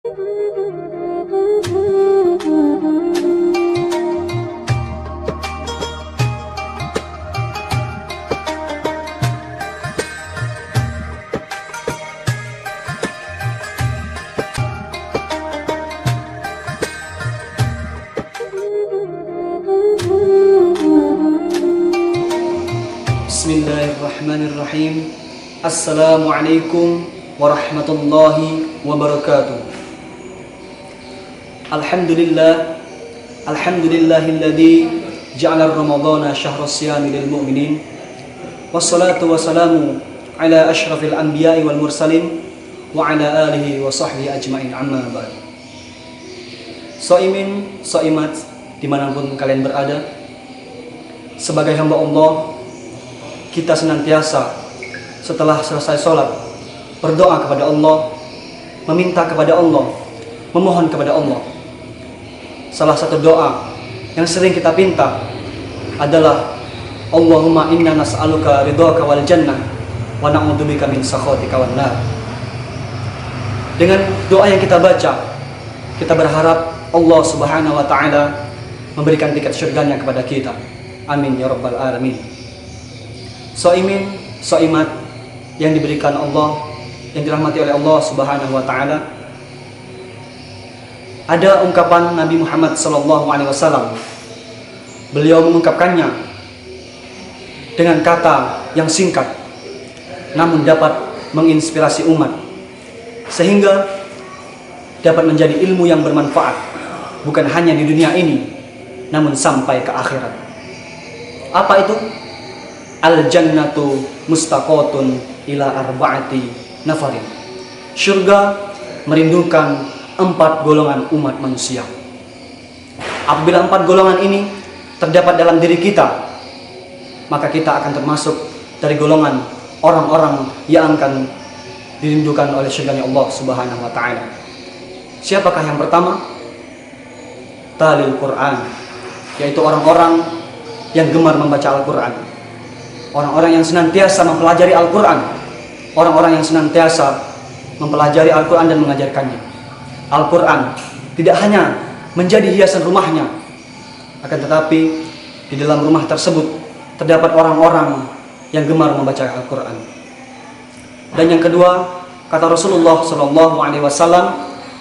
Bismillahirrahmanirrahim. Assalamualaikum warahmatullahi wabarakatuh. Alhamdulillahilladzi ja'ala ramadhana syahra siyami lil mu'minin. Wassalatu wassalamu ala asyrafil anbiya'i wal mursalin wa ala alihi wa sahbihi ajma'in, amma ba'd. Shaimin, shaimat dimanapun kalian berada, sebagai hamba Allah, kita senantiasa setelah selesai sholat berdoa kepada Allah, meminta kepada Allah, memohon kepada Allah. Salah satu doa yang sering kita pinta adalah Allahumma inna nas'aluka ridhaka wal jannah wa na'udzubika min sakhatika wan nar. Dengan doa yang kita baca, kita berharap Allah Subhanahu wa taala memberikan tiket surganya kepada kita. Amin ya rabbal alamin. Shaimin, shaimat yang diberikan Allah, yang dirahmati oleh Allah Subhanahu wa taala. Ada ungkapan Nabi Muhammad SAW. Beliau mengungkapkannya dengan kata yang singkat namun dapat menginspirasi umat, sehingga dapat menjadi ilmu yang bermanfaat bukan hanya di dunia ini namun sampai ke akhirat. Apa itu? Al-jannatu mustaqotun ila arba'ati nafarin. Surga merindukan 4 golongan umat manusia. Apabila 4 golongan ini terdapat dalam diri kita, maka kita akan termasuk dari golongan orang-orang yang akan dirindukan oleh surganya Allah Subhanahu wa taala. Siapakah yang pertama? Talil Quran, yaitu orang-orang yang gemar membaca Al-Quran. Orang-orang yang senantiasa mempelajari Al-Quran, orang-orang yang senantiasa mempelajari Al-Quran dan mengajarkannya. Al-Quran tidak hanya menjadi hiasan rumahnya, akan tetapi di dalam rumah tersebut terdapat orang-orang yang gemar membaca Al-Quran. Dan yang kedua, kata Rasulullah SAW,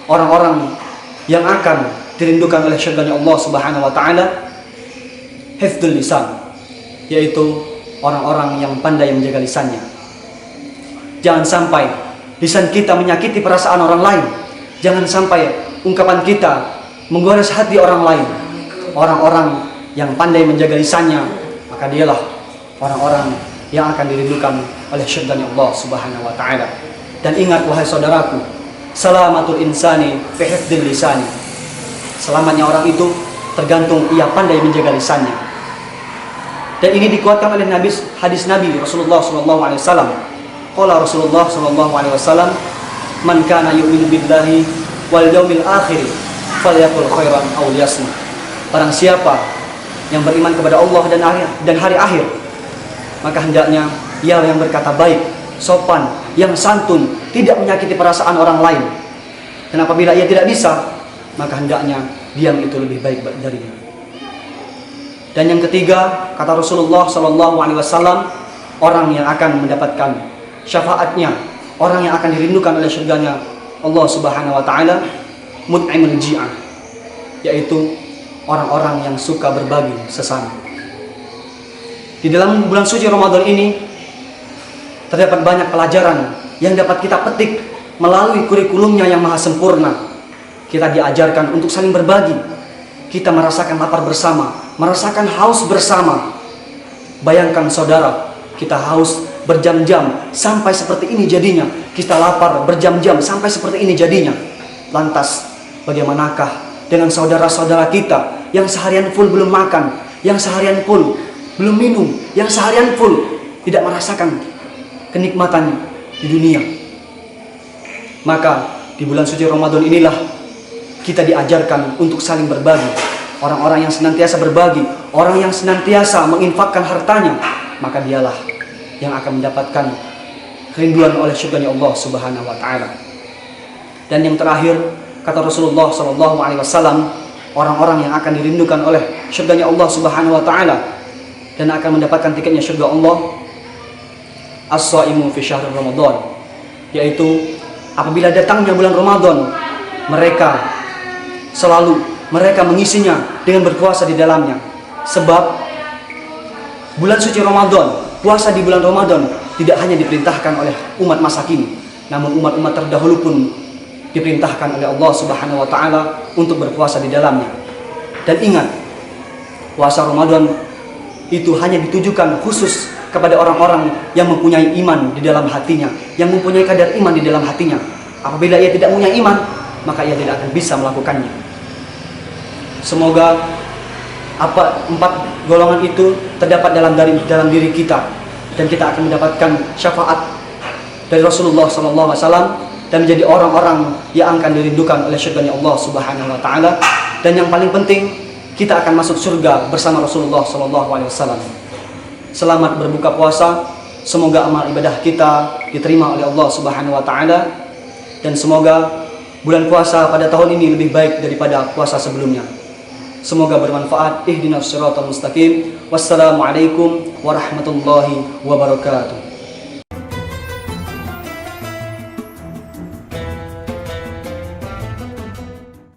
orang-orang yang akan dirindukan oleh surganya Allah Subhanahu wa taala, hifdzul lisan, yaitu orang-orang yang pandai menjaga lisannya. Jangan sampai lisan kita menyakiti perasaan orang lain. Jangan sampai ungkapan kita menggores hati orang lain. Orang-orang yang pandai menjaga lisannya, maka dialah orang-orang yang akan dirindukan oleh surganya Allah Subhanahu wa taala. Dan ingat wahai saudaraku, salamatul insani fi hifdzil lisani. Selamatnya orang itu tergantung ia pandai menjaga lisannya. Dan ini dikuatkan oleh hadis Nabi Rasulullah SAW. Qala Rasulullah SAW, man kana yu'minu billahi wal yaumil akhir falyaqul khairan aw liyasmut. Barang siapa yang beriman kepada Allah dan hari akhir, maka hendaknya ia yang berkata baik, sopan, yang santun, tidak menyakiti perasaan orang lain. Dan apabila ia tidak bisa, maka hendaknya diam itu lebih baik darinya. Dan yang ketiga, kata Rasulullah SAW, orang yang akan mendapatkan syafaatnya, orang yang akan dirindukan oleh surganya Allah Subhanahu wa taala, mut'imul ji'ah, yaitu orang-orang yang suka berbagi sesama. Di dalam bulan suci Ramadan ini terdapat banyak pelajaran yang dapat kita petik melalui kurikulumnya yang maha sempurna. Kita diajarkan untuk saling berbagi. Kita merasakan lapar bersama, merasakan haus bersama. Bayangkan saudara, kita haus berjam-jam sampai seperti ini jadinya. Kita lapar berjam-jam sampai seperti ini jadinya. Lantas bagaimanakah dengan saudara-saudara kita yang seharian full belum makan, yang seharian full belum minum, yang seharian full tidak merasakan kenikmatan di dunia? Maka di bulan suci Ramadan inilah kita diajarkan untuk saling berbagi. Orang-orang yang senantiasa berbagi, orang yang senantiasa menginfakkan hartanya, maka dialah yang akan mendapatkan kerinduan oleh surganya Allah Subhanahu wa taala. Dan yang terakhir, Kata Rasulullah sallallahu alaihi wasallam, orang-orang yang akan dirindukan oleh surganya Allah Subhanahu wa taala dan akan mendapatkan tiketnya surga Allah, as-shaimu fi syahr Ramadan, yaitu apabila datangnya bulan Ramadan, mereka mengisinya dengan berpuasa di dalamnya. Sebab bulan suci Ramadan, puasa di bulan Ramadan tidak hanya diperintahkan oleh umat masa kini, namun umat-umat terdahulu pun diperintahkan oleh Allah Subhanahu wa taala untuk berpuasa di dalamnya. Dan ingat, puasa Ramadan itu hanya ditujukan khusus kepada orang-orang yang mempunyai iman di dalam hatinya, yang mempunyai kadar iman di dalam hatinya. Apabila ia tidak punya iman, maka ia tidak akan bisa melakukannya. Semoga empat golongan itu terdapat dalam diri kita, dan kita akan mendapatkan syafaat dari Rasulullah SAW dan menjadi orang-orang yang akan dirindukan oleh surganya Allah Subhanahu wa taala. Dan yang paling penting, kita akan masuk surga bersama Rasulullah SAW. Selamat berbuka puasa. Semoga amal ibadah kita diterima oleh Allah Subhanahu wa taala, dan semoga bulan puasa pada tahun ini lebih baik daripada puasa sebelumnya. Semoga bermanfaat. Ihdinas siratal mustaqim. Wassalamualaikum warahmatullahi wabarakatuh.